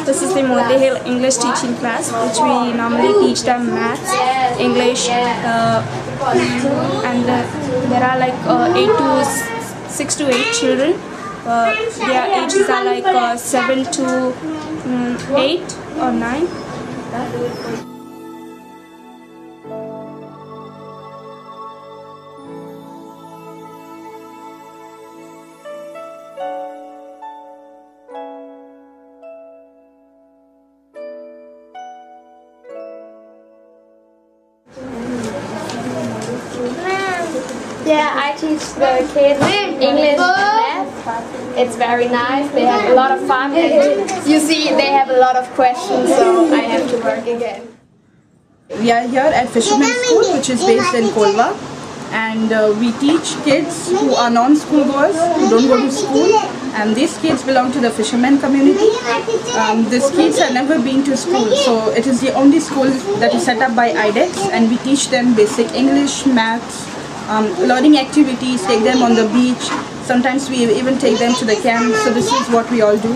This is the Modi Hill English teaching class, which we normally teach them maths, English, and there are like 6 to 8 children. Their ages are like 7 to 8 or 9. Yeah, I teach the kids English and math. It's very nice. They have a lot of fun. And you see, they have a lot of questions, so I have to work again. We are here at Fisherman School, which is based in Kolva, and we teach kids who are non-school goers, who don't go to school, and these kids belong to the fishermen community. These kids have never been to school, so it is the only school that is set up by IDEX, and we teach them basic English, maths, learning activities, take them on the beach. Sometimes we even take them to the camp, so this is what we all do.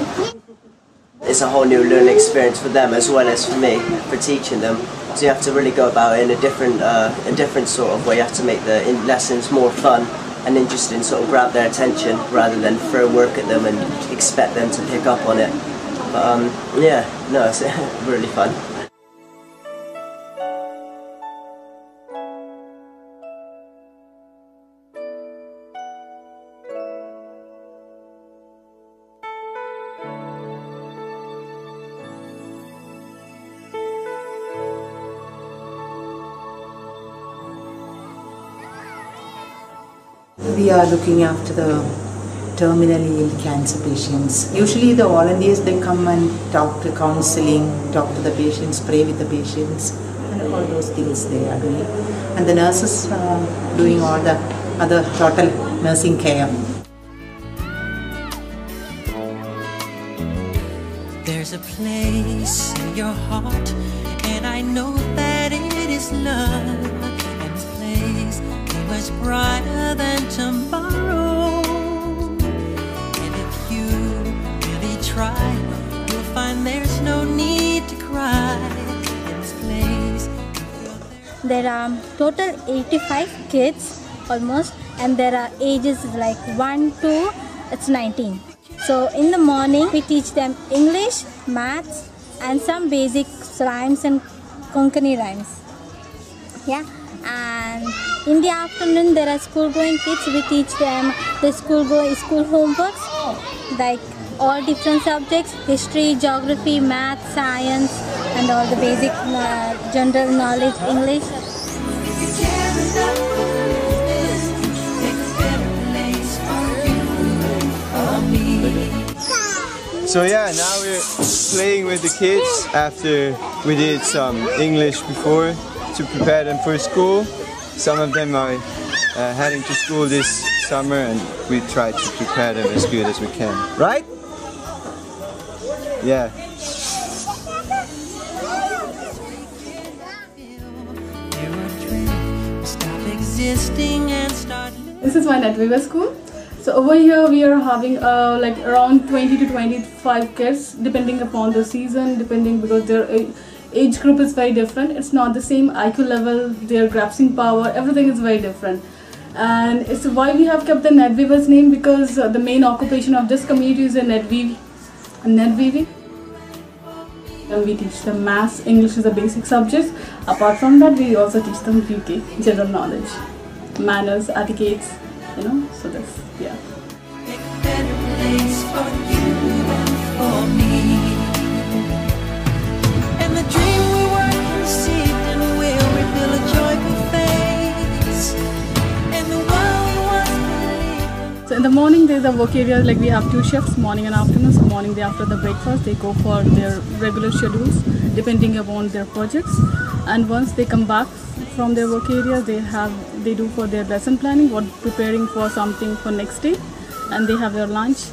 It's a whole new learning experience for them as well as for me, for teaching them. So you have to really go about it in a different sort of way. You have to make the lessons more fun and interesting, sort of grab their attention rather than throw work at them and expect them to pick up on it. But yeah, no, it's really fun. We are looking after the terminally ill cancer patients. Usually the volunteers, they come and talk to counseling, talk to the patients, pray with the patients, and all those things they are doing. And the nurses are doing all the other total nursing care. There's a place in your heart, and I know that it is love. And this place is much brighter than tomorrow. And if you really try, you'll find there's no need to cry. In this place, there are total 85 kids almost, and there are ages like 1 to 19. So in the morning we teach them English, maths, and some basic rhymes and Konkani rhymes. Yeah, and in the afternoon there are school-going kids. We teach them the school homeworks, like all different subjects: history, geography, math, science, and all the basic general knowledge, English. So yeah, now we're playing with the kids after we did some English before to prepare them for school. Some of them are heading to school this summer, and we try to prepare them as good as we can. Right? Yeah. This is my NetWeaver school. So over here we are having like around 20 to 25 kids, depending upon the season, because their age group is very different. It's not the same IQ level, their grasping power, everything is very different. And it's why we have kept the NetWeaver's name, because the main occupation of this community is netweaving. And we teach them maths, English is a basic subject. Apart from that, we also teach them UK, general knowledge, manners, etiquettes, you know, so that's, yeah. So in the morning there's a work area, like we have 2 shifts, morning and afternoon. So morning, after the breakfast, they go for their regular schedules depending upon their projects. And once they come back from their work area, they do for their lesson planning, preparing for something for next day, and they have their lunch,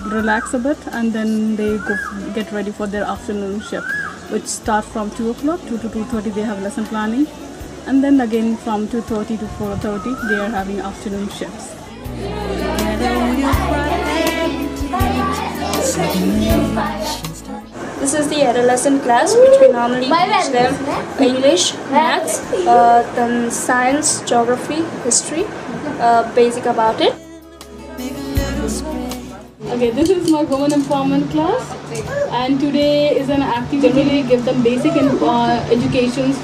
relax a bit, and then they go get ready for their afternoon shift, which starts from 2 o'clock. 2 to 2:30 they have lesson planning, and then again from 2:30 to 4:30 they are having afternoon shifts. This is the adolescent class, which we normally teach them English, maths, then science, geography, history, basic about it. Okay, this is my women empowerment class, and today is an activity. Generally give them basic educations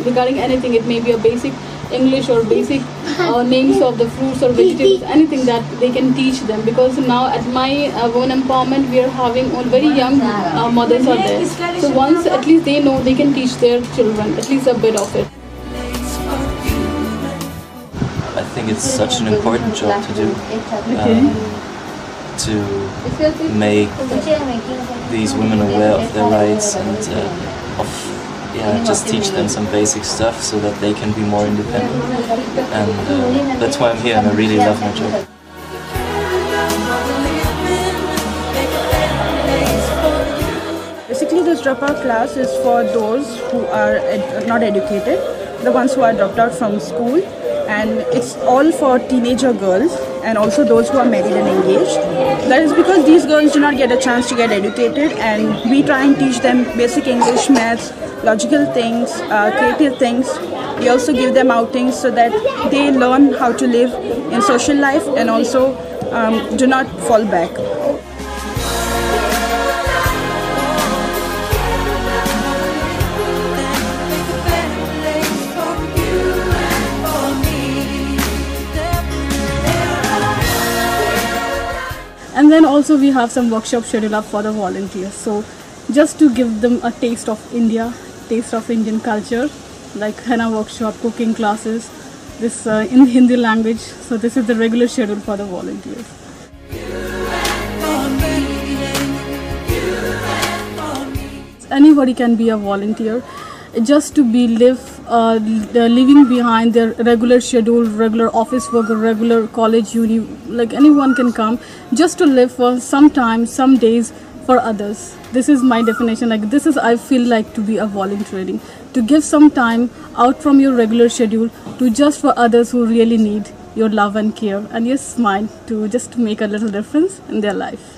regarding anything. It may be a basic English or basic names of the fruits or vegetables, anything that they can teach them, because now at my women empowerment we are having all very young mothers are there. So once at least they know, they can teach their children at least a bit of it. I think it's such an important job to do. To make these women aware of their rights and just teach them some basic stuff so that they can be more independent. And that's why I'm here, and I really love my job. Basically, this dropout class is for those who are not educated, the ones who are dropped out from school, and it's all for teenager girls and also those who are married and engaged. That is because these girls do not get a chance to get educated, and we try and teach them basic English, maths, logical things, creative things. We also give them outings so that they learn how to live in social life and also do not fall back. And then also we have some workshops scheduled up for the volunteers. So just to give them a taste of India, taste of Indian culture, like henna workshop, cooking classes, this in Hindi language. So this is the regular schedule for the volunteers. Anybody can be a volunteer, just to be living behind their regular schedule, regular office work, or regular college, uni. Like anyone can come, just to live for some time, some days for others. This is my definition. Like this is, I feel like, to be a volunteering, to give some time out from your regular schedule to just for others who really need your love and care, and your smile to just make a little difference in their life.